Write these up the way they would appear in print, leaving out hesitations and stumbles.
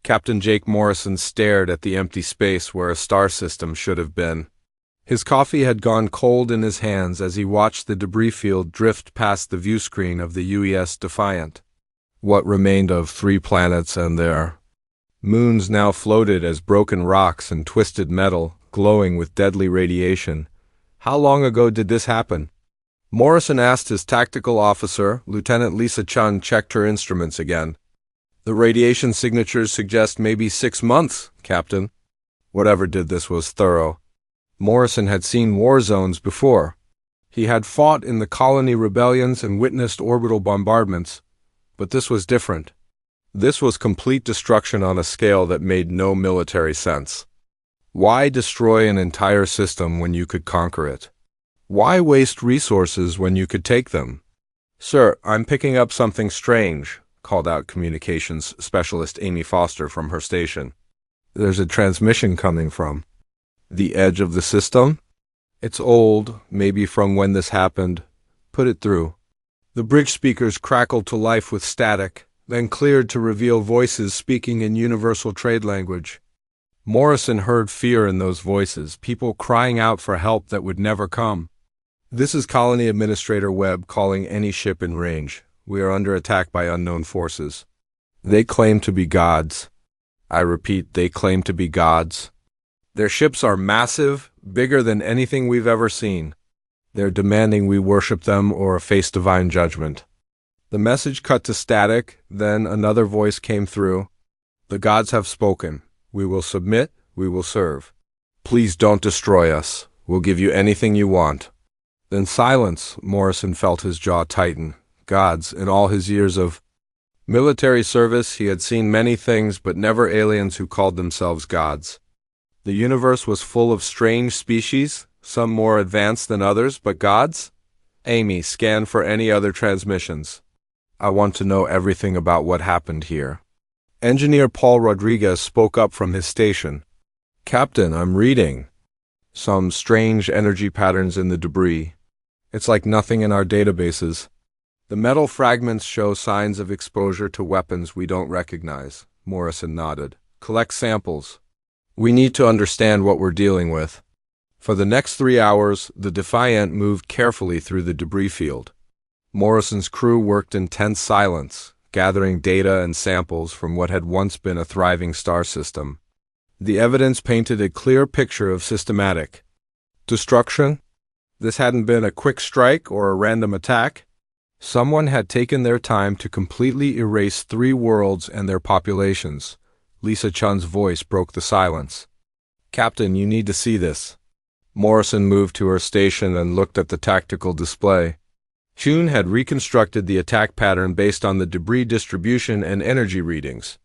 Captain Jake Morrison stared at the empty space where a star system should have been. His coffee had gone cold in his hands as he watched the debris field drift past the view screen of the UES Defiant. What remained of 3 planets and their moons now floated as broken rocks and twisted metal, glowing with deadly radiation. How long ago did this happen? Morrison asked his tactical officer. Lieutenant Lisa Chun checked her instruments again. The radiation signatures suggest maybe 6 months, Captain. Whatever did this was thorough. Morrison had seen war zones before. He had fought in the colony rebellions and witnessed orbital bombardments, but this was different. This was complete destruction on a scale that made no military sense. Why destroy an entire system when you could conquer it? Why waste resources when you could take them? "Sir, I'm picking up something strange," called out communications specialist Amy Foster from her station. "There's a transmission coming from the edge of the system? It's old, maybe from when this happened. Put it through." The bridge speakers crackled to life with static, then cleared to reveal voices speaking in universal trade language. Morrison heard fear in those voices, people crying out for help that would never come. "This is Colony Administrator Webb calling any ship in range. We are under attack by unknown forces. They claim to be gods. I repeat, they claim to be gods. Their ships are massive, bigger than anything we've ever seen. They're demanding we worship them or face divine judgment." The message cut to static, then another voice came through. "The gods have spoken. We will submit, we will serve. Please don't destroy us. We'll give you anything you want." Then silence. Morrison felt his jaw tighten. Gods, in all his years of military service, he had seen many things, but never aliens who called themselves gods. The universe was full of strange species, some more advanced than others, but gods? Amy, scan for any other transmissions. I want to know everything about what happened here. Engineer Paul Rodriguez spoke up from his station. "Captain, I'm reading some strange energy patterns in the debris. It's like nothing in our databases. The metal fragments show signs of exposure to weapons we don't recognize." Morrison nodded. "Collect samples. We need to understand what we're dealing with." For the next 3 hours, the Defiant moved carefully through the debris field. Morrison's crew worked in tense silence, gathering data and samples from what had once been a thriving star system. The evidence painted a clear picture of systematic destruction. This hadn't been a quick strike or a random attack. Someone had taken their time to completely erase 3 worlds and their populations. Lisa Chun's voice broke the silence. "Captain, you need to see this." Morrison moved to her station and looked at the tactical display. Chun had reconstructed the attack pattern based on the debris distribution and energy readings.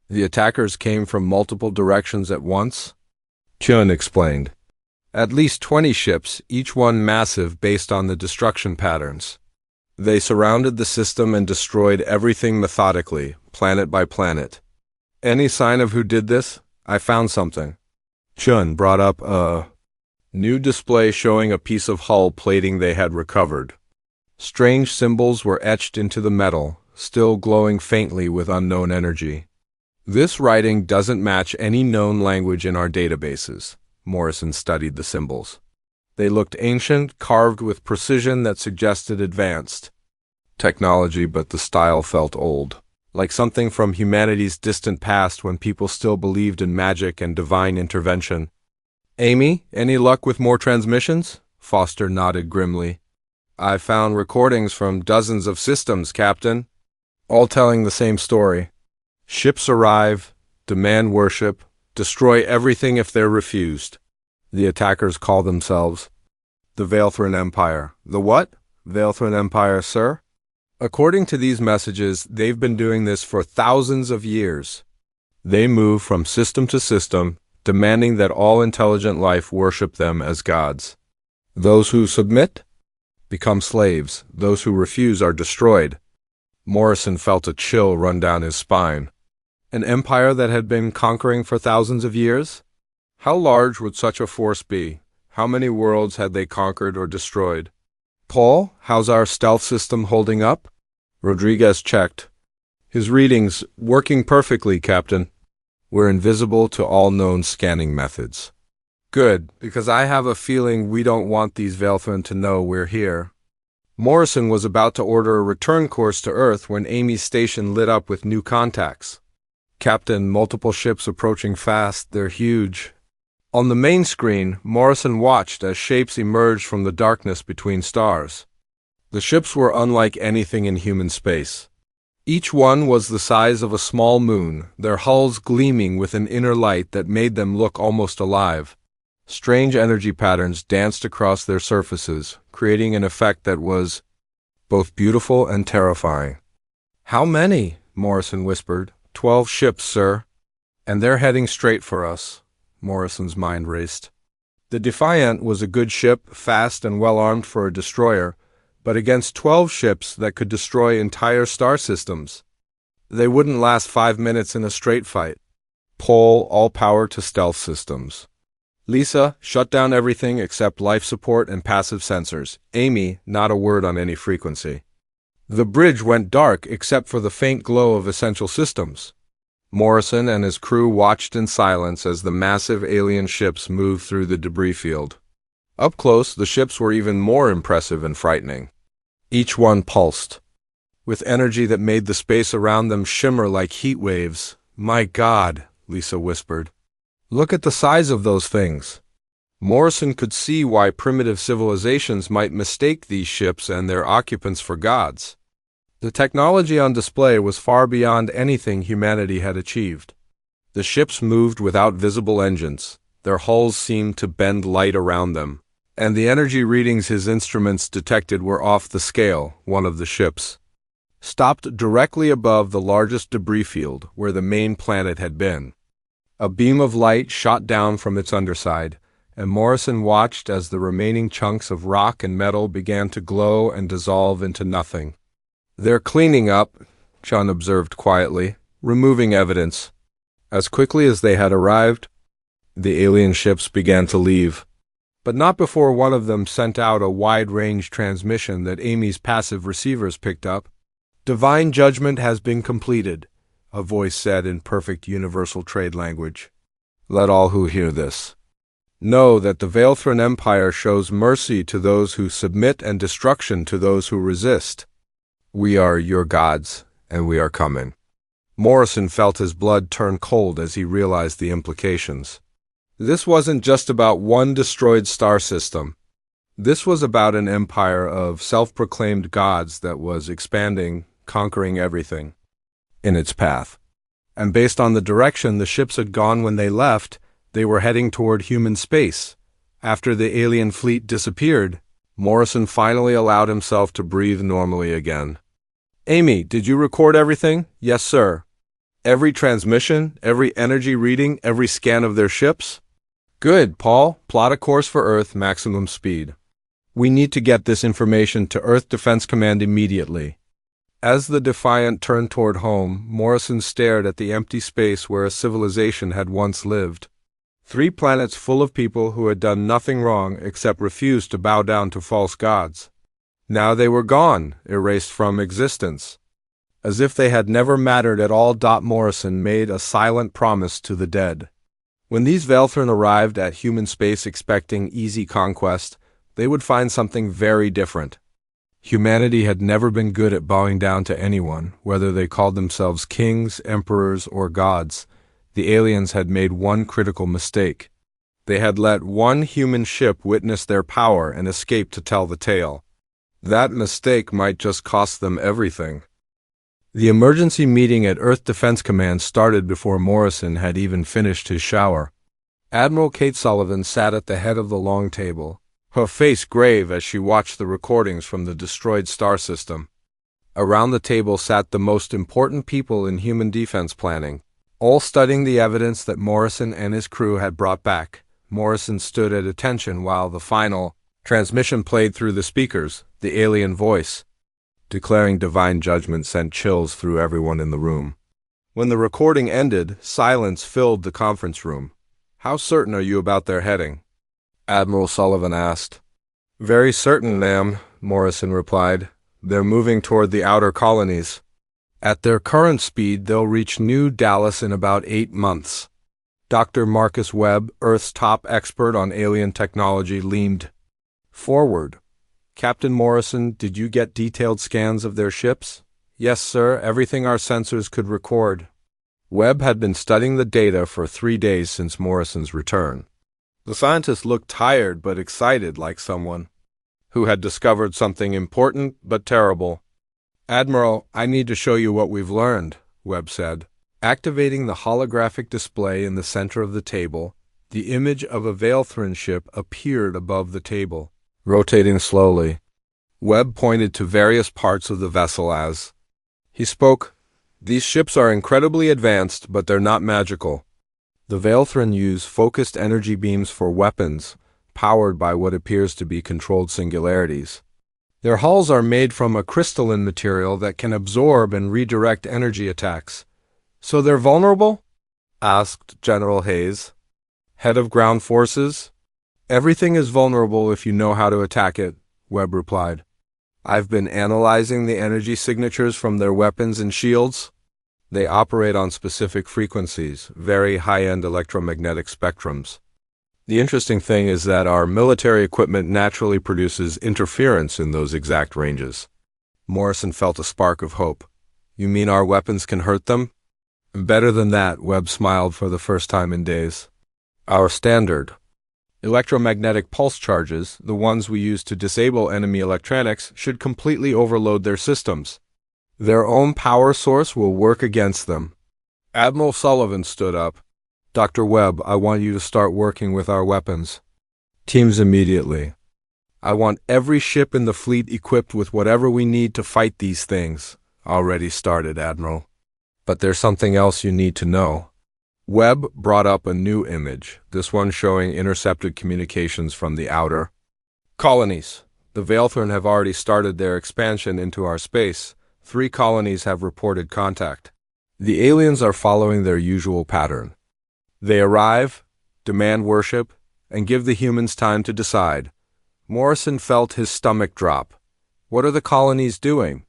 The attackers came from multiple directions at once, Chun explained. At least 20 ships, each one massive based on the destruction patterns. They surrounded the system and destroyed everything methodically, planet by planet. "Any sign of who did this? I found something." Chun brought up a new display showing a piece of hull plating they had recovered. Strange symbols were etched into the metal, still glowing faintly with unknown energy. "This writing doesn't match any known language in our databases." Morrison studied the symbols. They looked ancient, carved with precision that suggested advanced technology, but the style felt old, like something from humanity's distant past when people still believed in magic and divine intervention. "Amy, any luck with more transmissions?" Foster nodded grimly. "I found recordings from dozens of systems, Captain, all telling the same story. Ships arrive, demand worship, destroy everything if they're refused. The attackers call themselves the Veilthrin Empire." "The what?" "Veilthrin Empire, sir." According to these messages, they've been doing this for thousands of years. They move from system to system, demanding that all intelligent life worship them as gods. Those who submit become slaves. Those who refuse are destroyed. Morrison felt a chill run down his spine. An empire that had been conquering for thousands of years? How large would such a force be? How many worlds had they conquered or destroyed? "Paul, how's our stealth system holding up?" Rodriguez checked. "His readings working perfectly, Captain." We're invisible to all known scanning methods. Good, because I have a feeling we don't want these Velthran to know we're here. Morrison was about to order a return course to Earth when Amy's station lit up with new contacts. Captain, multiple ships approaching fast, they're huge. On the main screen, Morrison watched as shapes emerged from the darkness between stars. The ships were unlike anything in human space. Each one was the size of a small moon, their hulls gleaming with an inner light that made them look almost alive. Strange energy patterns danced across their surfaces, creating an effect that was both beautiful and terrifying. "How many?" Morrison whispered. 12 ships, sir. And they're heading straight for us." Morrison's mind raced. The Defiant was a good ship, fast and well-armed for a destroyer, but against 12 ships that could destroy entire star systems. They wouldn't last 5 minutes in a straight fight. Pull all power to stealth systems. Lisa, shut down everything except life support and passive sensors. Amy, not a word on any frequency. The bridge went dark except for the faint glow of essential systems. Morrison and his crew watched in silence as the massive alien ships moved through the debris field. Up close, the ships were even more impressive and frightening. Each one pulsed, with energy that made the space around them shimmer like heat waves. "My God," Lisa whispered. "Look at the size of those things." Morrison could see why primitive civilizations might mistake these ships and their occupants for gods. The technology on display was far beyond anything humanity had achieved. The ships moved without visible engines. Their hulls seemed to bend light around them, and the energy readings his instruments detected were off the scale. One of the ships stopped directly above the largest debris field where the main planet had been. A beam of light shot down from its underside, and Morrison watched as the remaining chunks of rock and metal began to glow and dissolve into nothing. "They're cleaning up," Chun observed quietly, "removing evidence." As quickly as they had arrived, the alien ships began to leave, but not before one of them sent out a wide-range transmission that Amy's passive receivers picked up. "Divine judgment has been completed," a voice said in perfect universal trade language. "Let all who hear this know that the Velthran Empire shows mercy to those who submit and destruction to those who resist. We are your gods, and we are coming." Morrison felt his blood turn cold as he realized the implications. This wasn't just about one destroyed star system. This was about an empire of self-proclaimed gods that was expanding, conquering everything in its path. And based on the direction the ships had gone when they left, they were heading toward human space. After the alien fleet disappeared, Morrison finally allowed himself to breathe normally again. "Amy, did you record everything?" "Yes, sir." "Every transmission, every energy reading, every scan of their ships?" "Good, Paul. Plot a course for Earth, maximum speed. We need to get this information to Earth Defense Command immediately." As the Defiant turned toward home, Morrison stared at the empty space where a civilization had once lived. 3 planets full of people who had done nothing wrong except refuse to bow down to false gods. Now they were gone, erased from existence. As if they had never mattered at all. Morrison made a silent promise to the dead. When these Velthran arrived at human space expecting easy conquest, they would find something very different. Humanity had never been good at bowing down to anyone, whether they called themselves kings, emperors, or gods. The aliens had made one critical mistake. They had let one human ship witness their power and escape to tell the tale. That mistake might just cost them everything. The emergency meeting at Earth Defense Command started before Morrison had even finished his shower. Admiral Kate Sullivan sat at the head of the long table, her face grave as she watched the recordings from the destroyed star system. Around the table sat the most important people in human defense planning, all studying the evidence that Morrison and his crew had brought back. Morrison stood at attention while the final transmission played through the speakers. The alien voice, declaring divine judgment, sent chills through everyone in the room. When the recording ended, silence filled the conference room. "How certain are you about their heading?" Admiral Sullivan asked. "Very certain, ma'am," Morrison replied. "They're moving toward the outer colonies." At their current speed, they'll reach New Dallas in about 8 months. Dr. Marcus Webb, Earth's top expert on alien technology, leaned forward. Captain Morrison, did you get detailed scans of their ships? Yes, sir, everything our sensors could record. Webb had been studying the data for 3 days since Morrison's return. The scientist looked tired but excited, like someone who had discovered something important but terrible. Admiral, I need to show you what we've learned, Webb said. Activating the holographic display in the center of the table, the image of a Veilthrin ship appeared above the table, rotating slowly. Webb pointed to various parts of the vessel as he spoke. These ships are incredibly advanced, but they're not magical. The Veilthrin use focused energy beams for weapons, powered by what appears to be controlled singularities. Their hulls are made from a crystalline material that can absorb and redirect energy attacks. So they're vulnerable? Asked General Hayes, head of ground forces. Everything is vulnerable if you know how to attack it, Webb replied. I've been analyzing the energy signatures from their weapons and shields. They operate on specific frequencies, very high-end electromagnetic spectrums. The interesting thing is that our military equipment naturally produces interference in those exact ranges. Morrison felt a spark of hope. You mean our weapons can hurt them? Better than that, Webb smiled for the first time in days. Our standard electromagnetic pulse charges, the ones we use to disable enemy electronics, should completely overload their systems. Their own power source will work against them. Admiral Sullivan stood up. Dr. Webb, I want you to start working with our weapons. Teams immediately. I want every ship in the fleet equipped with whatever we need to fight these things. Already started, Admiral. But there's something else you need to know. Webb brought up a new image, this one showing intercepted communications from the outer colonies. The Veilthrin have already started their expansion into our space. 3 colonies have reported contact. The aliens are following their usual pattern. They arrive, demand worship, and give the humans time to decide. Morrison felt his stomach drop. What are the colonies doing?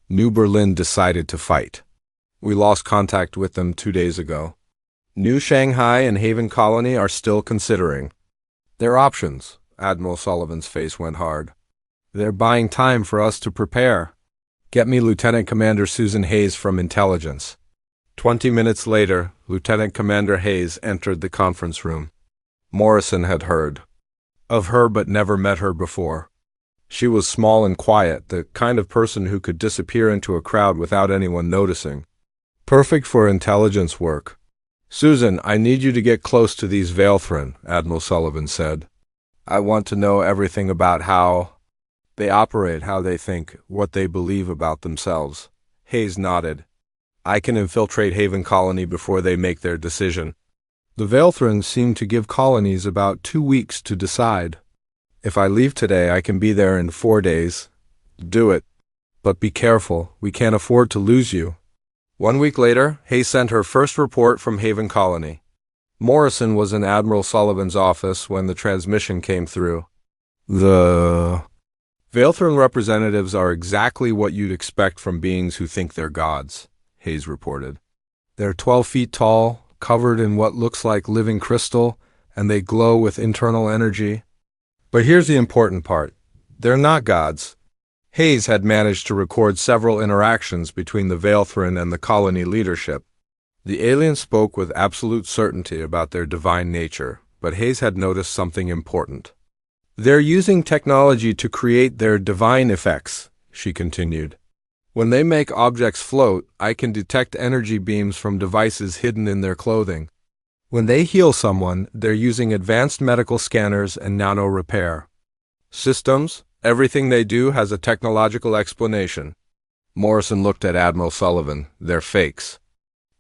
New Berlin decided to fight. We lost contact with them 2 days ago. New Shanghai and Haven Colony are still considering their options. Admiral Sullivan's face went hard. They're buying time for us to prepare. Get me Lieutenant Commander Susan Hayes from Intelligence. 20 minutes later, Lieutenant Commander Hayes entered the conference room. Morrison had heard of her but never met her before. She was small and quiet, the kind of person who could disappear into a crowd without anyone noticing. Perfect for intelligence work. Susan, I need you to get close to these Veilthrin, Admiral Sullivan said. I want to know everything about how they operate, how they think, what they believe about themselves. Hayes nodded. I can infiltrate Haven Colony before they make their decision. The Veilthrin seem to give colonies about 2 weeks to decide. If I leave today, I can be there in 4 days. Do it. But be careful, we can't afford to lose you. 1 week later, Hayes sent her first report from Haven Colony. Morrison was in Admiral Sullivan's office when the transmission came through. The Veilthrin representatives are exactly what you'd expect from beings who think they're gods, Hayes reported. They're 12 feet tall, covered in what looks like living crystal, and they glow with internal energy. But here's the important part. They're not gods. Hayes had managed to record several interactions between the Veilthrin and the colony leadership. The aliens spoke with absolute certainty about their divine nature, but Hayes had noticed something important. They're using technology to create their divine effects, she continued. When they make objects float, I can detect energy beams from devices hidden in their clothing. When they heal someone, they're using advanced medical scanners and nano repair systems. Everything they do has a technological explanation. Morrison looked at Admiral Sullivan. They're fakes.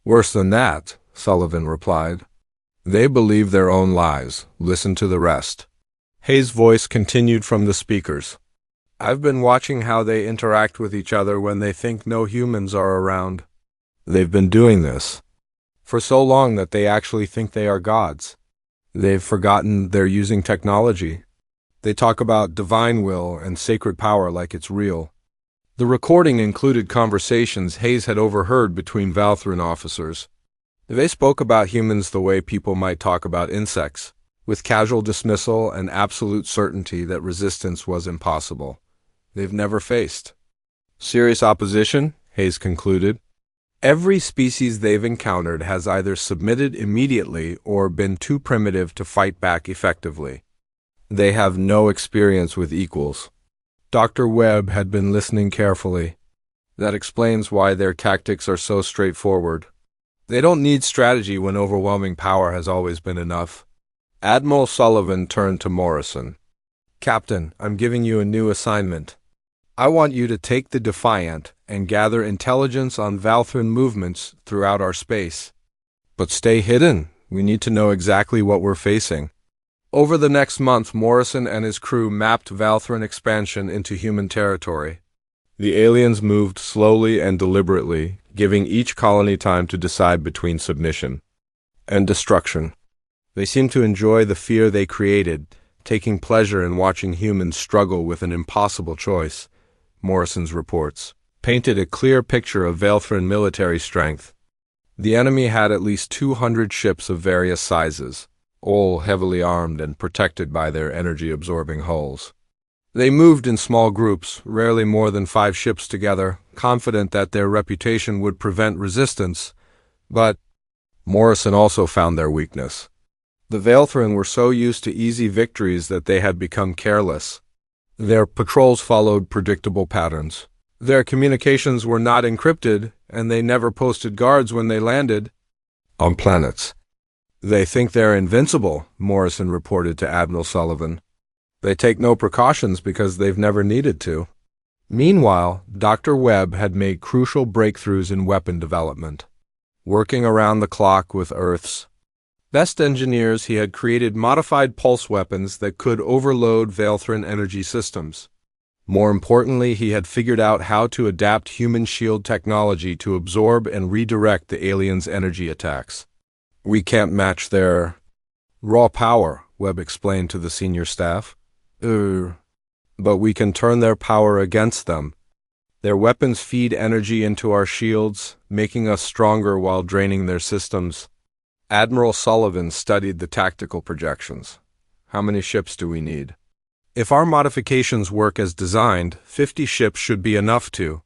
Worse than that, Sullivan replied. They believe their own lies. Listen to the rest. Hayes' voice continued from the speakers. I've been watching how they interact with each other when they think no humans are around. They've been doing this for so long that they actually think they are gods. They've forgotten they're using technology. They talk about divine will and sacred power like it's real. The recording included conversations Hayes had overheard between Valthran officers. They spoke about humans the way people might talk about insects, with casual dismissal and absolute certainty that resistance was impossible. They've never faced serious opposition, Hayes concluded. Every species they've encountered has either submitted immediately or been too primitive to fight back effectively. They have no experience with equals. Dr. Webb had been listening carefully. That explains why their tactics are so straightforward. They don't need strategy when overwhelming power has always been enough. Admiral Sullivan turned to Morrison. Captain, I'm giving you a new assignment. I want you to take the Defiant and gather intelligence on Valthran movements throughout our space. But stay hidden. We need to know exactly what we're facing. Over the next month, Morrison and his crew mapped Valthran expansion into human territory. The aliens moved slowly and deliberately, giving each colony time to decide between submission and destruction. They seemed to enjoy the fear they created, taking pleasure in watching humans struggle with an impossible choice. Morrison's reports painted a clear picture of Valthran military strength. The enemy had at least 200 ships of various sizes, all heavily armed and protected by their energy-absorbing hulls. They moved in small groups, rarely more than 5 ships together, confident that their reputation would prevent resistance, but Morrison also found their weakness. The Valthran were so used to easy victories that they had become careless. Their patrols followed predictable patterns. Their communications were not encrypted, and they never posted guards when they landed on planets. They think they're invincible, Morrison reported to Admiral Sullivan. They take no precautions because they've never needed to. Meanwhile, Dr. Webb had made crucial breakthroughs in weapon development. Working around the clock with Earth's best engineers, he had created modified pulse weapons that could overload Valthran energy systems. More importantly, he had figured out how to adapt human shield technology to absorb and redirect the aliens' energy attacks. We can't match their raw power, Webb explained to the senior staff. But we can turn their power against them. Their weapons feed energy into our shields, making us stronger while draining their systems. Admiral Sullivan studied the tactical projections. How many ships do we need? If our modifications work as designed, 50 ships should be enough to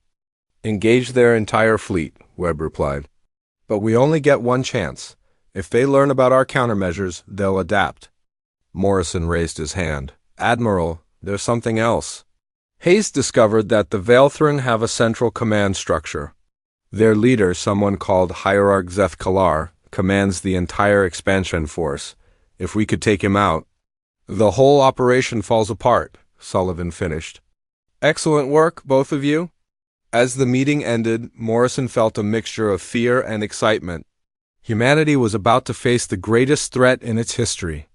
engage their entire fleet, Webb replied. But we only get one chance. If they learn about our countermeasures, they'll adapt. Morrison raised his hand. Admiral, there's something else. Hayes discovered that the Valthran have a central command structure. Their leader, someone called Hierarch Zeth-Kalar, commands the entire expansion force. If we could take him out, the whole operation falls apart, Sullivan finished. Excellent work, both of you. As the meeting ended, Morrison felt a mixture of fear and excitement. Humanity was about to face the greatest threat in its history.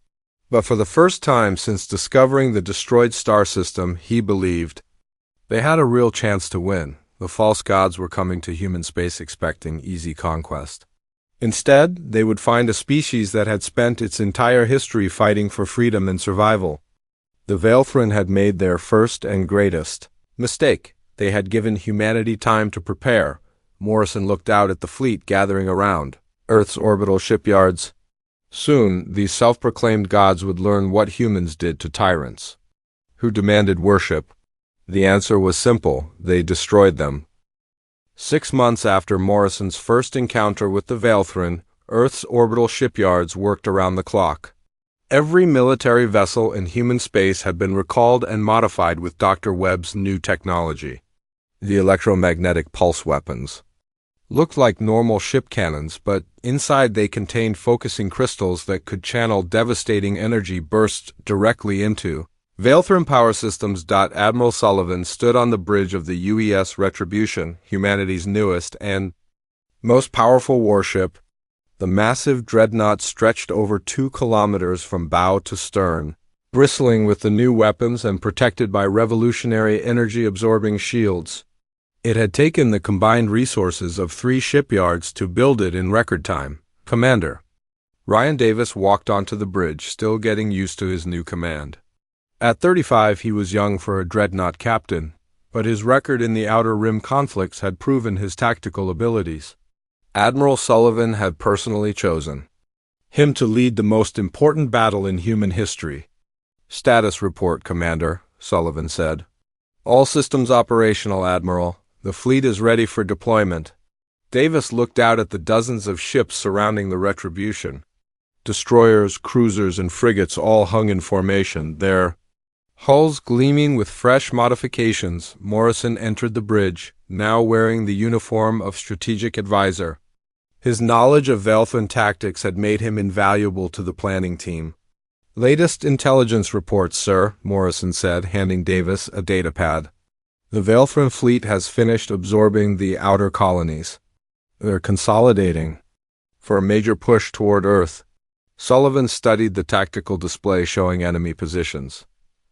But for the first time since discovering the destroyed star system, he believed they had a real chance to win. The false gods were coming to human space expecting easy conquest. Instead, they would find a species that had spent its entire history fighting for freedom and survival. The Valthran had made their first and greatest mistake. They had given humanity time to prepare. Morrison looked out at the fleet gathering around Earth's orbital shipyards. Soon, these self-proclaimed gods would learn what humans did to tyrants who demanded worship. The answer was simple. They destroyed them. 6 months after Morrison's first encounter with the Valthran, Earth's orbital shipyards worked around the clock. Every military vessel in human space had been recalled and modified with Dr. Webb's new technology. The electromagnetic pulse weapons looked like normal ship cannons, but inside they contained focusing crystals that could channel devastating energy bursts directly into Valthran power systems. Admiral Sullivan stood on the bridge of the UES Retribution, humanity's newest and most powerful warship. The massive dreadnought stretched over 2 kilometers from bow to stern, bristling with the new weapons and protected by revolutionary energy-absorbing shields. It had taken the combined resources of 3 shipyards to build it in record time. Commander. Ryan Davis walked onto the bridge, still getting used to his new command. At 35, he was young for a dreadnought captain, but his record in the Outer Rim conflicts had proven his tactical abilities. Admiral Sullivan had personally chosen him to lead the most important battle in human history. "Status report, Commander," Sullivan said. "All systems operational, Admiral. The fleet is ready for deployment." Davis looked out at the dozens of ships surrounding the Retribution. Destroyers, cruisers, and frigates all hung in formation, their hulls gleaming with fresh modifications. Morrison entered the bridge, now wearing the uniform of strategic advisor. His knowledge of Velthran tactics had made him invaluable to the planning team. "Latest intelligence reports, sir," Morrison said, handing Davis a datapad. "The Velthran fleet has finished absorbing the outer colonies. They're consolidating for a major push toward Earth." Sullivan studied the tactical display showing enemy positions.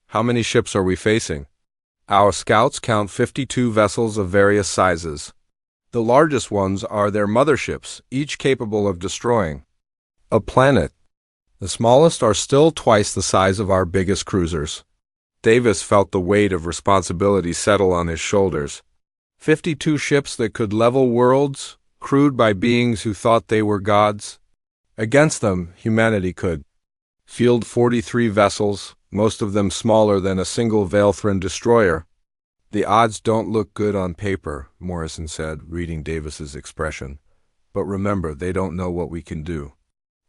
"How many ships are we facing?" "Our scouts count 52 vessels of various sizes. The largest ones are their motherships, each capable of destroying a planet. The smallest are still twice the size of our biggest cruisers." Davis felt the weight of responsibility settle on his shoulders. 52 ships that could level worlds, crewed by beings who thought they were gods. Against them, humanity could field 43 vessels, most of them smaller than a single Velthran destroyer. "The odds don't look good on paper," Morrison said, reading Davis's expression. "But remember, they don't know what we can do.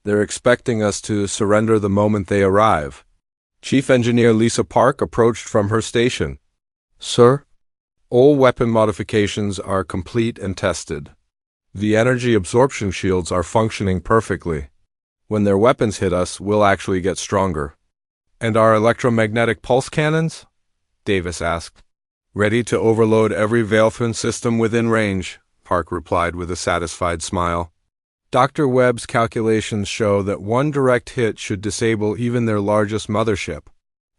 They're expecting us to surrender the moment they arrive." Chief Engineer Lisa Park approached from her station. "Sir, all weapon modifications are complete and tested. The energy absorption shields are functioning perfectly. When their weapons hit us, we'll actually get stronger." "And our electromagnetic pulse cannons?" Davis asked. "Ready to overload every Velthran system within range," Park replied with a satisfied smile. "Dr. Webb's calculations show that one direct hit should disable even their largest mothership."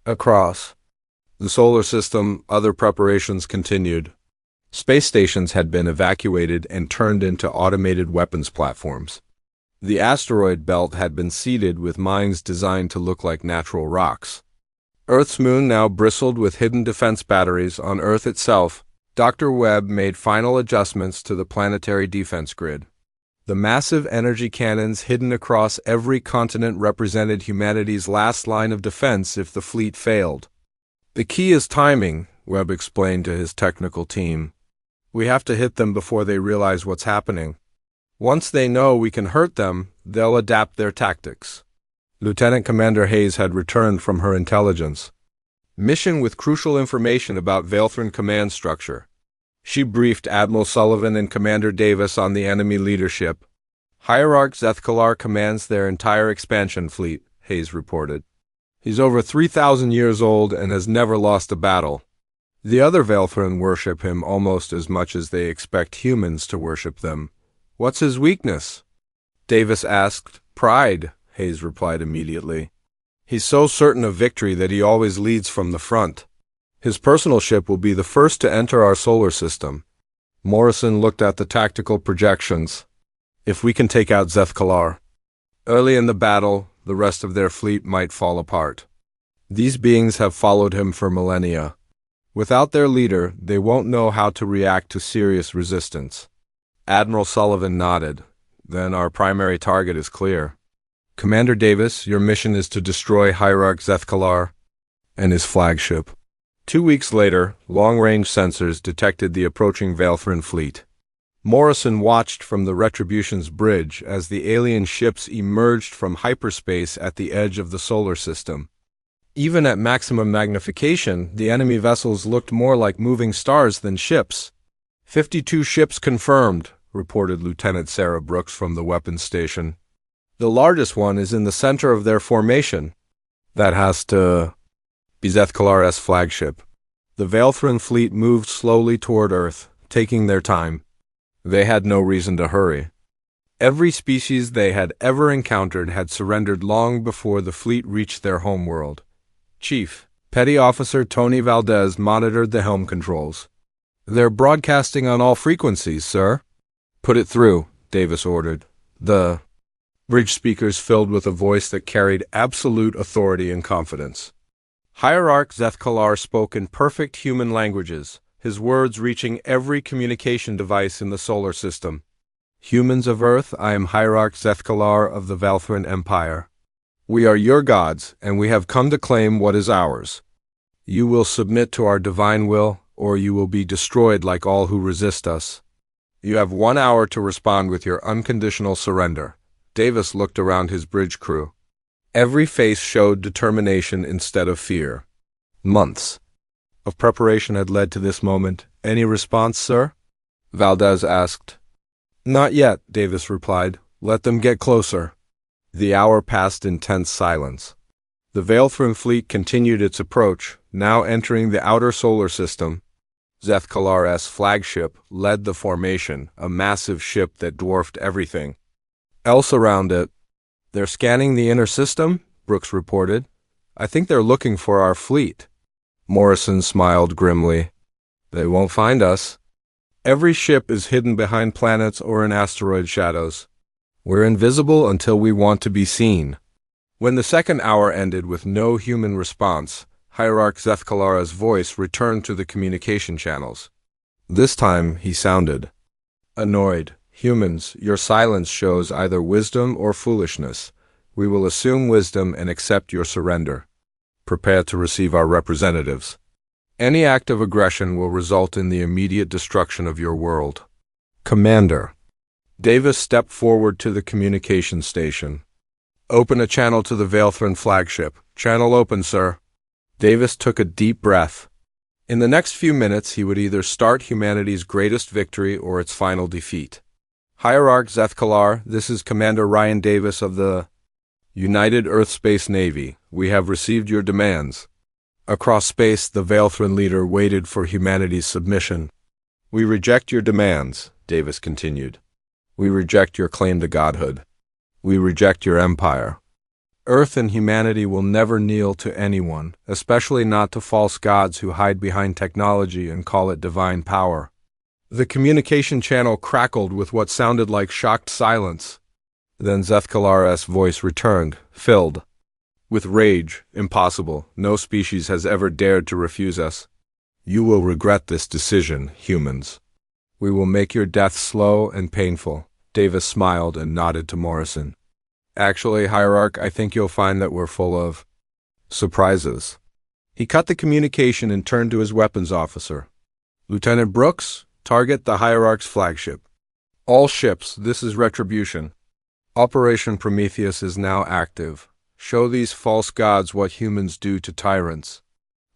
Across the solar system, other preparations continued. Space stations had been evacuated and turned into automated weapons platforms. The asteroid belt had been seeded with mines designed to look like natural rocks. Earth's moon now bristled with hidden defense batteries. On Earth itself, Dr. Webb made final adjustments to the planetary defense grid. The massive energy cannons hidden across every continent represented humanity's last line of defense if the fleet failed. "The key is timing," Webb explained to his technical team. "We have to hit them before they realize what's happening. Once they know we can hurt them, they'll adapt their tactics." Lieutenant Commander Hayes had returned from her intelligence mission with crucial information about Velthran command structure. She briefed Admiral Sullivan and Commander Davis on the enemy leadership. "Hierarch Zethkalar commands their entire expansion fleet," Hayes reported. "He's over 3,000 years old and has never lost a battle. The other Velthran worship him almost as much as they expect humans to worship them." "What's his weakness?" Davis asked. "Pride," Hayes replied immediately. "He's so certain of victory that he always leads from the front. His personal ship will be the first to enter our solar system." Morrison looked at the tactical projections. "If we can take out Zethkalar early in the battle, the rest of their fleet might fall apart. These beings have followed him for millennia. Without their leader, they won't know how to react to serious resistance." Admiral Sullivan nodded. "Then our primary target is clear. Commander Davis, your mission is to destroy Hierarch Zethkalar and his flagship." 2 weeks later, long-range sensors detected the approaching Velthran fleet. Morrison watched from the Retribution's bridge as the alien ships emerged from hyperspace at the edge of the solar system. Even at maximum magnification, the enemy vessels looked more like moving stars than ships. 52 ships confirmed," reported Lieutenant Sarah Brooks from the weapons station. "The largest one is in the center of their formation. That has to be Zethkalar's flagship." The Velthran fleet moved slowly toward Earth, taking their time. They had no reason to hurry. Every species they had ever encountered had surrendered long before the fleet reached their homeworld. Chief Petty Officer Tony Valdez monitored the helm controls. "They're broadcasting on all frequencies, sir." "Put it through," Davis ordered. The bridge speakers filled with a voice that carried absolute authority and confidence. Hierarch Zethkalar spoke in perfect human languages, his words reaching every communication device in the solar system. Humans of Earth, I am Hierarch Zethkalar of the Valthrin Empire. We are your gods, and we have come to claim what is ours. You will submit to our divine will, or you will be destroyed like all who resist us. You have 1 hour to respond with your unconditional surrender. Davis looked around his bridge crew. Every face showed determination instead of fear. Months of preparation had led to this moment. Any response, sir? Valdez asked. Not yet, Davis replied. Let them get closer. The hour passed in tense silence. The Valthrin fleet continued its approach, now entering the outer solar system. Zethkalar's flagship led the formation, a massive ship that dwarfed everything else around it. They're scanning the inner system, Brooks reported. I think they're looking for our fleet. Morrison smiled grimly. They won't find us. Every ship is hidden behind planets or in asteroid shadows. We're invisible until we want to be seen. When the second hour ended with no human response, Hierarch Zethkalar's voice returned to the communication channels. This time he sounded annoyed. Humans, your silence shows either wisdom or foolishness. We will assume wisdom and accept your surrender. Prepare to receive our representatives. Any act of aggression will result in the immediate destruction of your world. Commander. Davis stepped forward to the communication station. Open a channel to the Valthrin flagship. Channel open, sir. Davis took a deep breath. In the next few minutes, he would either start humanity's greatest victory or its final defeat. Hierarch Zethkalar, this is Commander Ryan Davis of the United Earth Space Navy. We have received your demands. Across space, the Valthrin leader waited for humanity's submission. We reject your demands, Davis continued. We reject your claim to godhood. We reject your empire. Earth and humanity will never kneel to anyone, especially not to false gods who hide behind technology and call it divine power. The communication channel crackled with what sounded like shocked silence. Then Zethkalar's voice returned, filled with rage. Impossible. No species has ever dared to refuse us. You will regret this decision, humans. We will make your death slow and painful. Davis smiled and nodded to Morrison. Actually, Hierarch, I think you'll find that we're full of surprises. He cut the communication and turned to his weapons officer. Lieutenant Brooks, target the Hierarch's flagship. All ships, this is Retribution. Operation Prometheus is now active. Show these false gods what humans do to tyrants.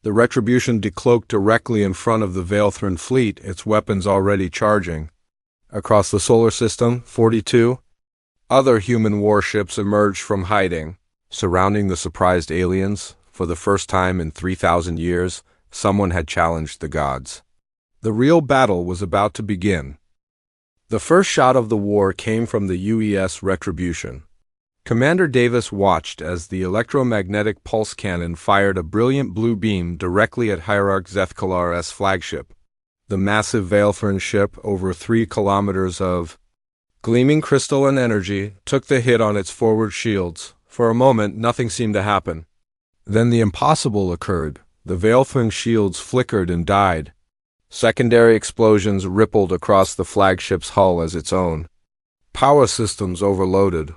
The Retribution decloaked directly in front of the Valthrin fleet, its weapons already charging. Across the solar system, 42 other human warships emerged from hiding, surrounding the surprised aliens. For the first time in 3,000 years, someone had challenged the gods. The real battle was about to begin. The first shot of the war came from the UES Retribution. Commander Davis watched as the electromagnetic pulse cannon fired a brilliant blue beam directly at Hierarch Zethkalar's flagship. The massive Valthrin ship, over 3 kilometers of gleaming crystalline energy, took the hit on its forward shields. For a moment, nothing seemed to happen. Then the impossible occurred. The Valthrin shields flickered and died. Secondary explosions rippled across the flagship's hull as its own power systems overloaded.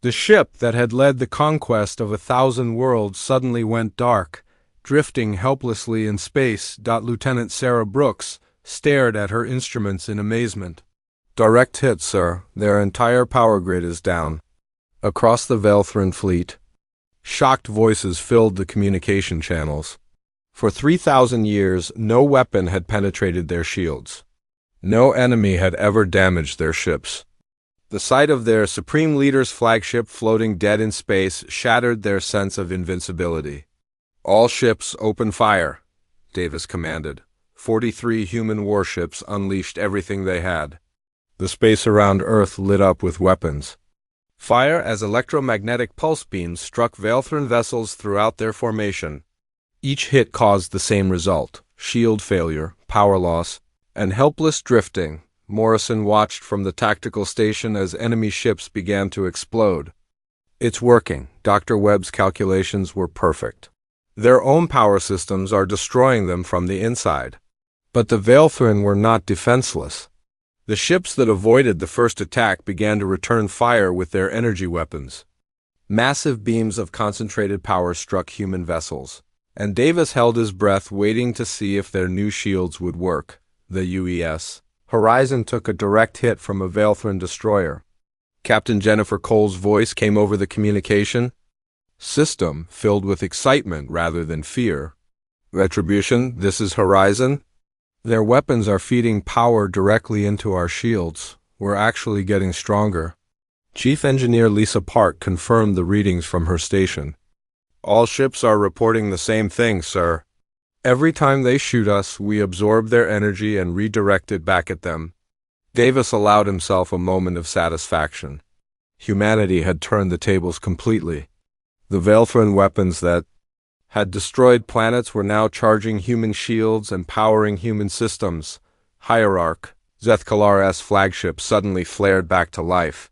The ship that had led the conquest of 1,000 worlds suddenly went dark, drifting helplessly in space. Lieutenant Sarah Brooks stared at her instruments in amazement. Direct hit, sir. Their entire power grid is down. Across the Valthrin fleet, shocked voices filled the communication channels. For 3,000 years, no weapon had penetrated their shields. No enemy had ever damaged their ships. The sight of their supreme leader's flagship floating dead in space shattered their sense of invincibility. All ships open fire, Davis commanded. 43 human warships unleashed everything they had. The space around Earth lit up with weapons. Fire as electromagnetic pulse beams struck Valthrin vessels throughout their formation. Each hit caused the same result: shield failure, power loss, and helpless drifting. Morrison watched from the tactical station as enemy ships began to explode. It's working. Dr. Webb's calculations were perfect. Their own power systems are destroying them from the inside. But the Veilthrin were not defenseless. The ships that avoided the first attack began to return fire with their energy weapons. Massive beams of concentrated power struck human vessels, and Davis held his breath waiting to see if their new shields would work. The UES Horizon took a direct hit from a Veilthrin destroyer. Captain Jennifer Cole's voice came over the communication system, filled with excitement rather than fear. Retribution, this is Horizon. Their weapons are feeding power directly into our shields. We're actually getting stronger. Chief Engineer Lisa Park confirmed the readings from her station. All ships are reporting the same thing, sir. Every time they shoot us, we absorb their energy and redirect it back at them. Davis allowed himself a moment of satisfaction. Humanity had turned the tables completely. The Veilthrin weapons that had destroyed planets were now charging human shields and powering human systems. Hierarch, Zethkalar's flagship, suddenly flared back to life.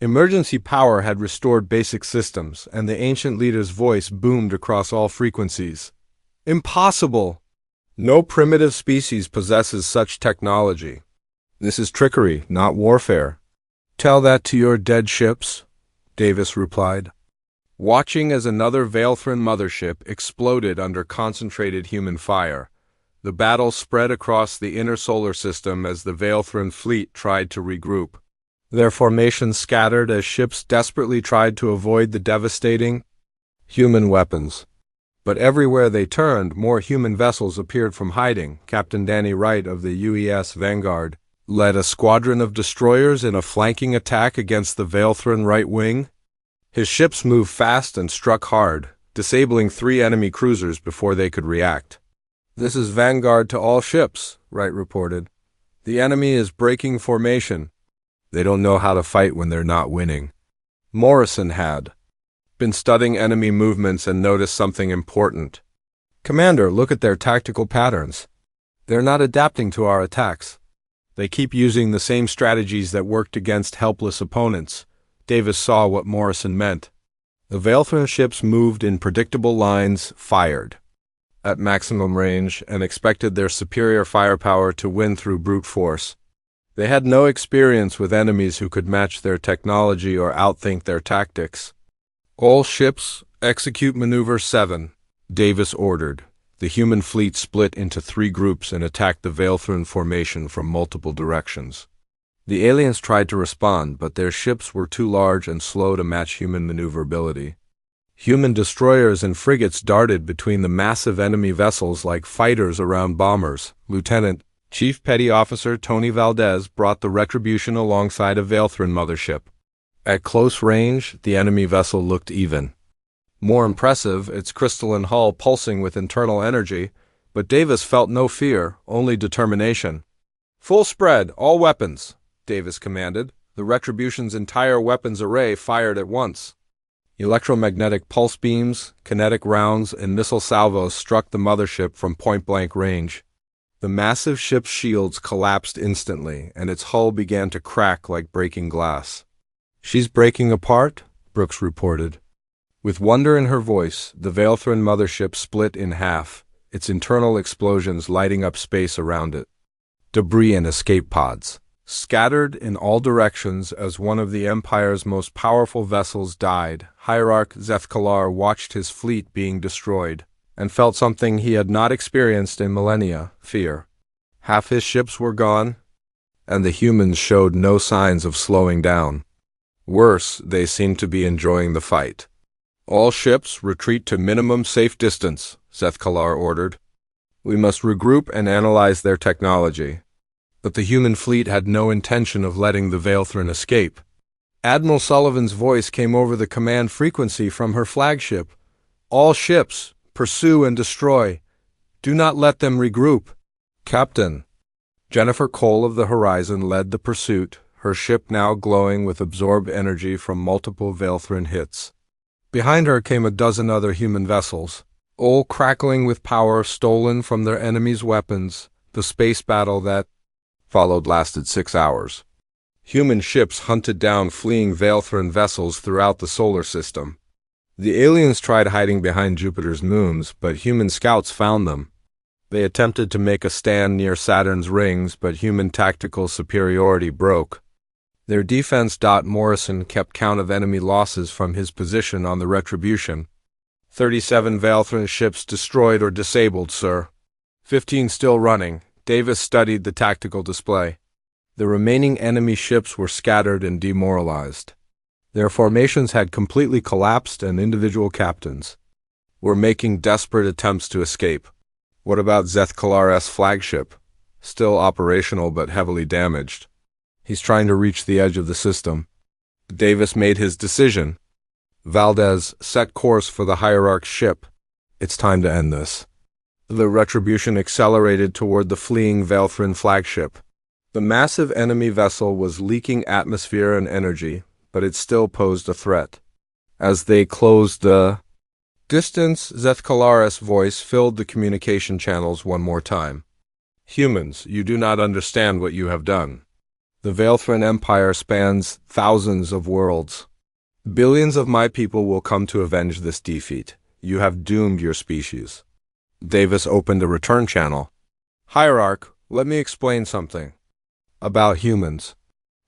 Emergency power had restored basic systems, and the ancient leader's voice boomed across all frequencies. Impossible! No primitive species possesses such technology. This is trickery, not warfare. Tell that to your dead ships, Davis replied. Watching as another Veilthrin mothership exploded under concentrated human fire, the battle spread across the inner solar system as the Veilthrin fleet tried to regroup. Their formations scattered as ships desperately tried to avoid the devastating human weapons. But everywhere they turned, more human vessels appeared from hiding. Captain Danny Wright of the UES Vanguard led a squadron of destroyers in a flanking attack against the Veilthrin right wing. His ships moved fast and struck hard, disabling 3 enemy cruisers before they could react. This is Vanguard to all ships, Wright reported. The enemy is breaking formation. They don't know how to fight when they're not winning. Morrison had been studying enemy movements and noticed something important. Commander, look at their tactical patterns. They're not adapting to our attacks. They keep using the same strategies that worked against helpless opponents. Davis saw what Morrison meant. The Veilthrin ships moved in predictable lines, fired at maximum range, and expected their superior firepower to win through brute force. They had no experience with enemies who could match their technology or outthink their tactics. All ships, execute Maneuver 7, Davis ordered. The human fleet split into 3 groups and attacked the Veilthrin formation from multiple directions. The aliens tried to respond, but their ships were too large and slow to match human maneuverability. Human destroyers and frigates darted between the massive enemy vessels like fighters around bombers. Chief Petty Officer Tony Valdez brought the Retribution alongside a Veilthrin mothership. At close range, the enemy vessel looked even more impressive, its crystalline hull pulsing with internal energy, but Davis felt no fear, only determination. Full spread, all weapons, Davis commanded. The Retribution's entire weapons array fired at once. Electromagnetic pulse beams, kinetic rounds, and missile salvos struck the mothership from point-blank range. The massive ship's shields collapsed instantly, and its hull began to crack like breaking glass. She's breaking apart, Brooks reported. With wonder in her voice, the Veilthrin mothership split in half, its internal explosions lighting up space around it. Debris and escape pods scattered in all directions as one of the Empire's most powerful vessels died. Hierarch Zethkalar watched his fleet being destroyed and felt something he had not experienced in millennia, fear. Half his ships were gone, and the humans showed no signs of slowing down. Worse, they seemed to be enjoying the fight. All ships retreat to minimum safe distance, Zethkalar ordered. We must regroup and analyze their technology. But the human fleet had no intention of letting the Veilthrin escape. Admiral Sullivan's voice came over the command frequency from her flagship. All ships, pursue and destroy. Do not let them regroup. Captain. Jennifer Cole of the Horizon led the pursuit, her ship now glowing with absorbed energy from multiple Veilthrin hits. Behind her came a dozen other human vessels, all crackling with power stolen from their enemies' weapons. The space battle that followed lasted 6 hours. Human ships hunted down fleeing Veilthrin vessels throughout the solar system. The aliens tried hiding behind Jupiter's moons, but human scouts found them. They attempted to make a stand near Saturn's rings, but human tactical superiority broke. Their defense. Morrison kept count of enemy losses from his position on the Retribution. 37 Valthran ships destroyed or disabled, sir. 15 still running. Davis studied the tactical display. The remaining enemy ships were scattered and demoralized. Their formations had completely collapsed and individual captains were making desperate attempts to escape. What about Zethkalar's flagship? Still operational but heavily damaged. He's trying to reach the edge of the system. Davis made his decision. Valdez set course for the Hierarch's ship. It's time to end this. The Retribution accelerated toward the fleeing Valthran flagship. The massive enemy vessel was leaking atmosphere and energy, but it still posed a threat. As they closed the distance, Zethkalar's voice filled the communication channels one more time. Humans, you do not understand what you have done. The Valthran Empire spans thousands of worlds. Billions of my people will come to avenge this defeat. You have doomed your species. Davis opened a return channel. Hierarch, let me explain something. About humans.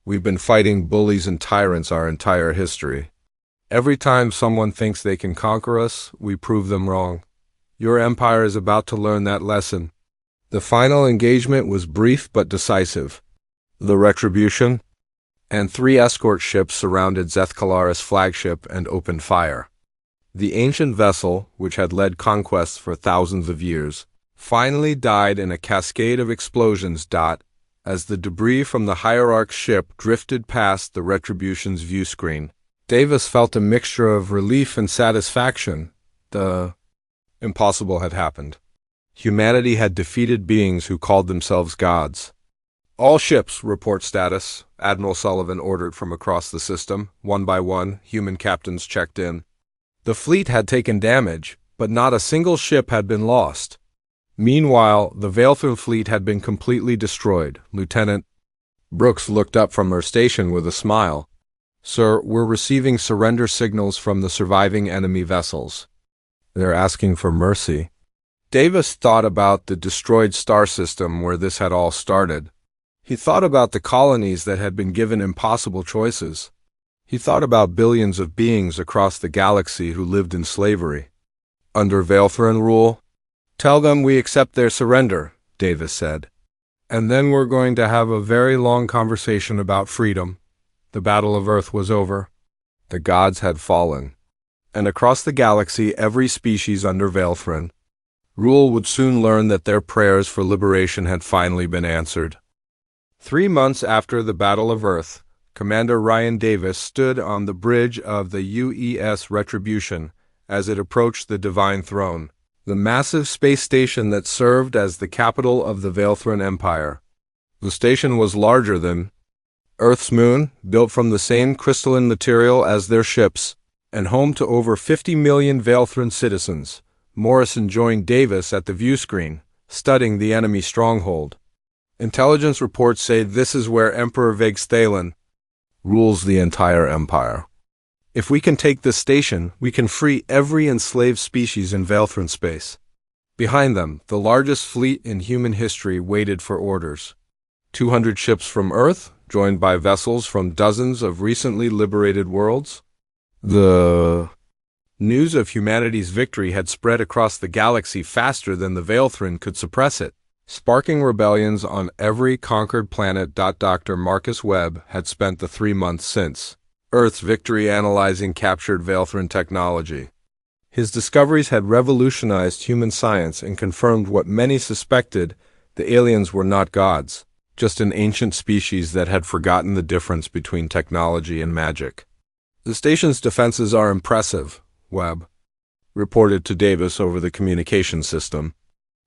We've been fighting bullies and tyrants our entire history. Every time someone thinks they can conquer us, we prove them wrong. Your empire is about to learn that lesson. The final engagement was brief but decisive. The Retribution and 3 escort ships surrounded Zethkalar's flagship and opened fire. The ancient vessel, which had led conquests for thousands of years, finally died in a cascade of explosions. As the debris from the Hierarch's ship drifted past the Retribution's view screen, Davis felt a mixture of relief and satisfaction. The impossible had happened. Humanity had defeated beings who called themselves gods. All ships report status, Admiral Sullivan ordered from across the system. One by one, human captains checked in. The fleet had taken damage, but not a single ship had been lost. Meanwhile, the Valthran fleet had been completely destroyed. Lieutenant Brooks looked up from her station with a smile. Sir, we're receiving surrender signals from the surviving enemy vessels. They're asking for mercy. Davis thought about the destroyed star system where this had all started. He thought about the colonies that had been given impossible choices. He thought about billions of beings across the galaxy who lived in slavery. Under Valthran rule, tell them we accept their surrender, Davis said. And then we're going to have a very long conversation about freedom. The Battle of Earth was over. The gods had fallen. And across the galaxy, every species under Valthran rule would soon learn that their prayers for liberation had finally been answered. 3 months after the Battle of Earth, Commander Ryan Davis stood on the bridge of the UES Retribution as it approached the Divine Throne, the massive space station that served as the capital of the Valthran Empire. The station was larger than Earth's moon, built from the same crystalline material as their ships, and home to over 50 million Valthran citizens. Morrison joined Davis at the view screen, studying the enemy stronghold. Intelligence reports say this is where Emperor Vegstalen rules the entire empire. If we can take this station, we can free every enslaved species in Valthran space. Behind them, the largest fleet in human history waited for orders. 200 ships from Earth, joined by vessels from dozens of recently liberated worlds. The news of humanity's victory had spread across the galaxy faster than the Valthran could suppress it, sparking rebellions on every conquered planet. Dr. Marcus Webb had spent the 3 months since Earth's victory analyzing captured Valthran technology. His discoveries had revolutionized human science and confirmed what many suspected: the aliens were not gods, just an ancient species that had forgotten the difference between technology and magic. The station's defenses are impressive, Webb reported to Davis over the communication system.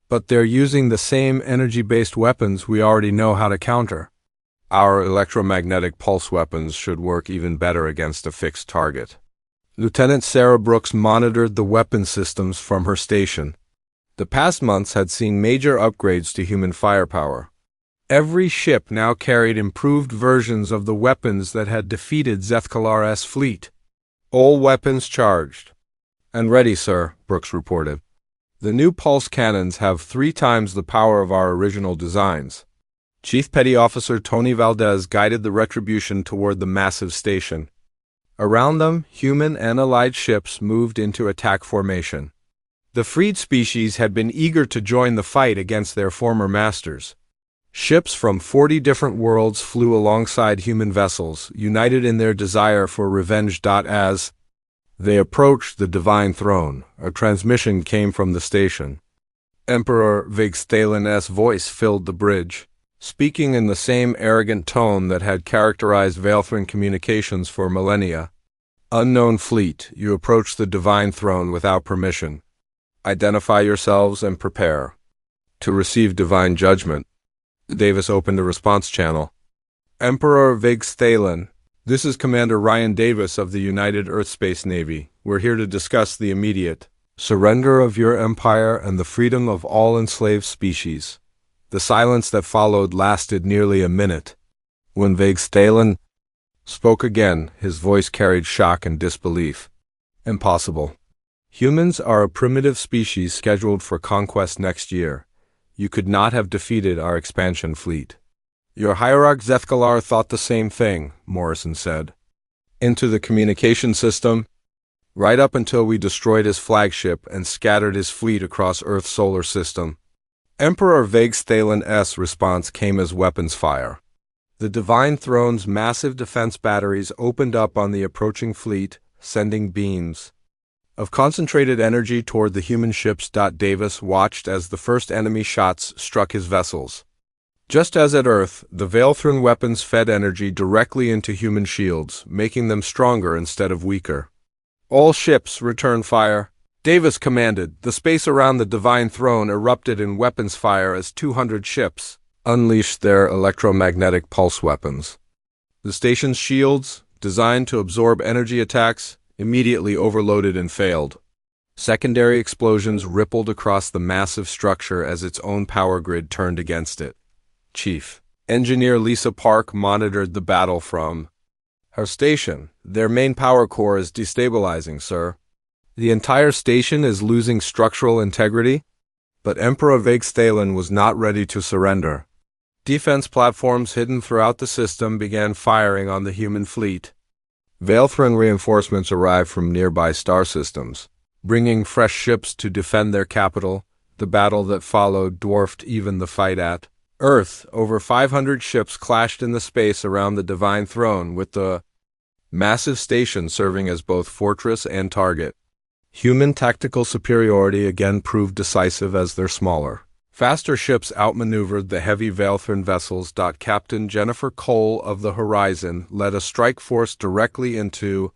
But they're using the same energy-based weapons we already know how to counter. Our electromagnetic pulse weapons should work even better against a fixed target. Lieutenant Sarah Brooks monitored the weapon systems from her station. The past months had seen major upgrades to human firepower. Every ship now carried improved versions of the weapons that had defeated Zethkalar's fleet. All weapons charged. And ready, sir, Brooks reported. The new pulse cannons have 3 times the power of our original designs. Chief Petty Officer Tony Valdez guided the Retribution toward the massive station. Around them, human and allied ships moved into attack formation. The freed species had been eager to join the fight against their former masters. Ships from 40 different worlds flew alongside human vessels, united in their desire for revenge. As they approached the Divine Throne, a transmission came from the station. Emperor Vigstalen's voice filled the bridge, speaking in the same arrogant tone that had characterized Veilthrin communications for millennia. Unknown fleet, you approach the Divine Throne without permission. Identify yourselves and prepare to receive divine judgment. Davis opened a response channel. Emperor Vigstalen, this is Commander Ryan Davis of the United Earthspace Navy. We're here to discuss the immediate surrender of your empire and the freedom of all enslaved species. The silence that followed lasted nearly a minute. When Vigstalen spoke again, his voice carried shock and disbelief. Impossible. Humans are a primitive species scheduled for conquest next year. You could not have defeated our expansion fleet. Your hierarch Zethkalar thought the same thing, Morrison said. Into the communication system, right up until we destroyed his flagship and scattered his fleet across Earth's solar system. Emperor Vigstalen's response came as weapons fire. The Divine Throne's massive defense batteries opened up on the approaching fleet, sending beams of concentrated energy toward the human ships. Davis watched as the first enemy shots struck his vessels. Just as at Earth, the Veilthrin weapons fed energy directly into human shields, making them stronger instead of weaker. All ships return fire, Davis commanded. The space around the Divine Throne erupted in weapons fire as 200 ships unleashed their electromagnetic pulse weapons. The station's shields, designed to absorb energy attacks, immediately overloaded and failed. Secondary explosions rippled across the massive structure as its own power grid turned against it. Chief Engineer Lisa Park monitored the battle from her station. Their main power core is destabilizing, sir. The entire station is losing structural integrity? But Emperor Vigstalen was not ready to surrender. Defense platforms hidden throughout the system began firing on the human fleet. Veilthrin reinforcements arrived from nearby star systems, bringing fresh ships to defend their capital. The battle that followed dwarfed even the fight at Earth. Over 500 ships clashed in the space around the Divine Throne, with the massive station serving as both fortress and target. Human tactical superiority again proved decisive as their smaller, faster ships outmaneuvered the heavy Veilthrin vessels. Captain Jennifer Cole of the Horizon led a strike force directly into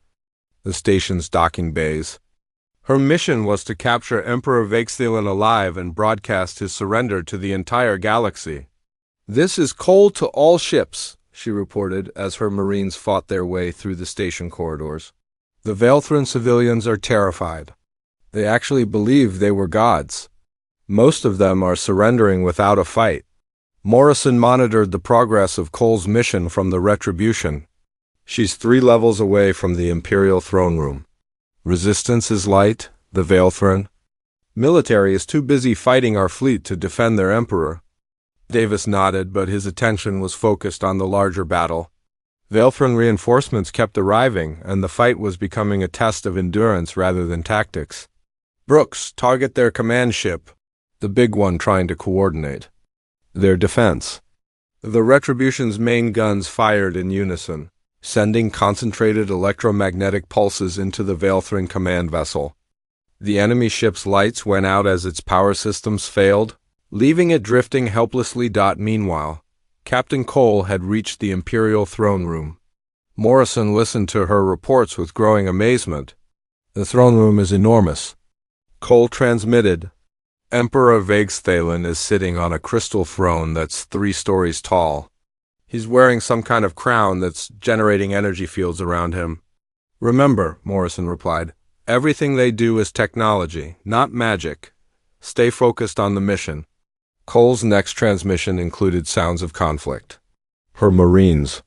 the station's docking bays. Her mission was to capture Emperor Vigstalen alive and broadcast his surrender to the entire galaxy. This is Cole to all ships, she reported as her Marines fought their way through the station corridors. The Veilthrin civilians are terrified. They actually believe they were gods. Most of them are surrendering without a fight. Morrison monitored the progress of Cole's mission from the Retribution. She's 3 levels away from the Imperial throne room. Resistance is light, the Veilthrin military is too busy fighting our fleet to defend their emperor. Davis nodded, but his attention was focused on the larger battle. Veilthrin reinforcements kept arriving, and the fight was becoming a test of endurance rather than tactics. Brooks, target their command ship, the big one trying to coordinate their defense. The Retribution's main guns fired in unison, sending concentrated electromagnetic pulses into the Veilthrin command vessel. The enemy ship's lights went out as its power systems failed, leaving it drifting helplessly. Meanwhile, Captain Cole had reached the Imperial throne room. Morrison listened to her reports with growing amazement. The throne room is enormous. Cole transmitted. Emperor Vigstalen is sitting on a crystal throne that's 3 stories tall. He's wearing some kind of crown that's generating energy fields around him. Remember, Morrison replied, everything they do is technology, not magic. Stay focused on the mission. Cole's next transmission included sounds of conflict. Her Marines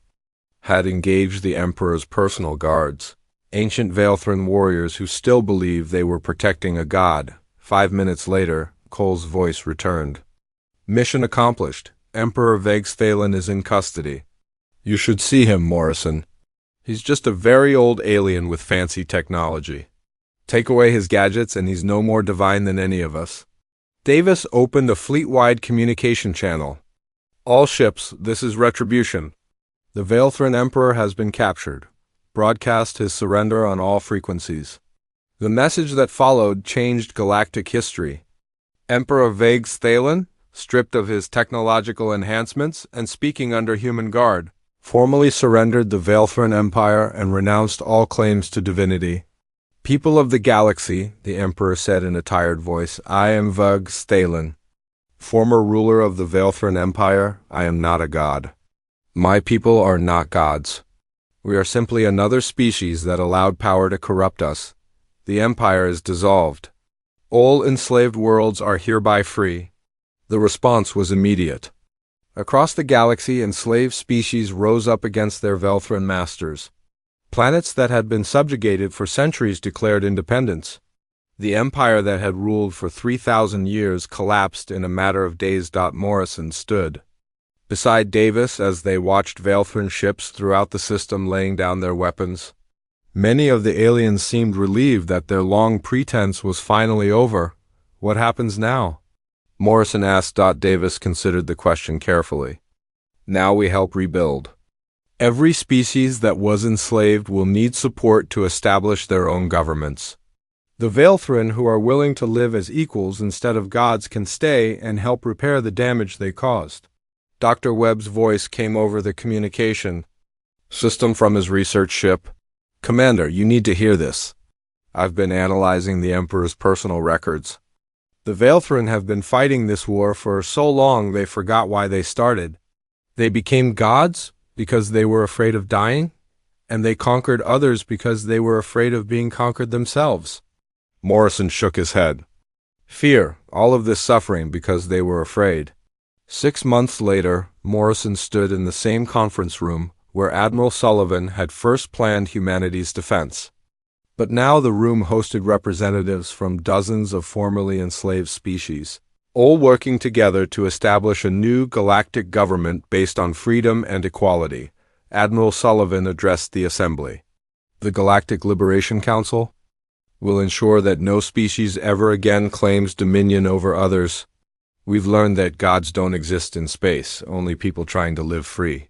had engaged the Emperor's personal guards, ancient Veilthrin warriors who still believed they were protecting a god, 5 minutes later, Cole's voice returned. Mission accomplished. Emperor Vegsthalin is in custody. You should see him, Morrison. He's just a very old alien with fancy technology. Take away his gadgets and he's no more divine than any of us. Davis opened a fleet-wide communication channel. All ships, this is Retribution. The Veilthrin Emperor has been captured. Broadcast his surrender on all frequencies. The message that followed changed galactic history. Emperor Vegsthalin, stripped of his technological enhancements and speaking under human guard, formally surrendered the Veilthrin Empire and renounced all claims to divinity. People of the galaxy, the Emperor said in a tired voice, I am Vegsthalin. Former ruler of the Veilthrin Empire, I am not a god. My people are not gods. We are simply another species that allowed power to corrupt us. The Empire is dissolved. All enslaved worlds are hereby free. The response was immediate. Across the galaxy, enslaved species rose up against their Veilthrin masters. Planets that had been subjugated for centuries declared independence. The empire that had ruled for 3,000 years collapsed in a matter of days. Morrison stood beside Davis as they watched Veilthrin ships throughout the system laying down their weapons. Many of the aliens seemed relieved that their long pretense was finally over. What happens now? Morrison asked. Davis considered the question carefully. Now we help rebuild. Every species that was enslaved will need support to establish their own governments. The Veilthrin who are willing to live as equals instead of gods can stay and help repair the damage they caused. Dr. Webb's voice came over the communication system from his research ship. Commander, you need to hear this. I've been analyzing the Emperor's personal records. The Veilthrin have been fighting this war for so long they forgot why they started. They became gods because they were afraid of dying, and they conquered others because they were afraid of being conquered themselves. Morrison shook his head. Fear, all of this suffering because they were afraid. 6 months later, Morrison stood in the same conference room where Admiral Sullivan had first planned humanity's defense. But now the room hosted representatives from dozens of formerly enslaved species, all working together to establish a new galactic government based on freedom and equality. Admiral Sullivan addressed the assembly. The Galactic Liberation Council will ensure that no species ever again claims dominion over others. We've learned that gods don't exist in space, only people trying to live free.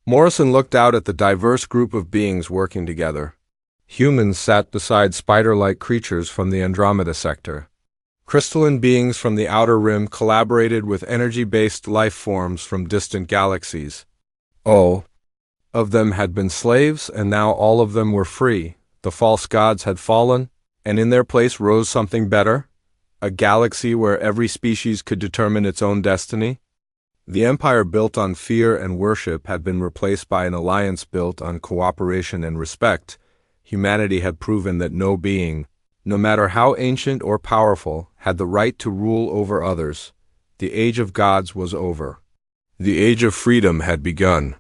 Morrison looked out at the diverse group of beings working together. Humans sat beside spider-like creatures from the Andromeda sector. Crystalline beings from the Outer Rim collaborated with energy-based life forms from distant galaxies. All of them had been slaves, and now all of them were free. The false gods had fallen, and in their place rose something better, a galaxy where every species could determine its own destiny. The empire built on fear and worship had been replaced by an alliance built on cooperation and respect. Humanity had proven that no being, no matter how ancient or powerful, had the right to rule over others. The age of gods was over. The age of freedom had begun.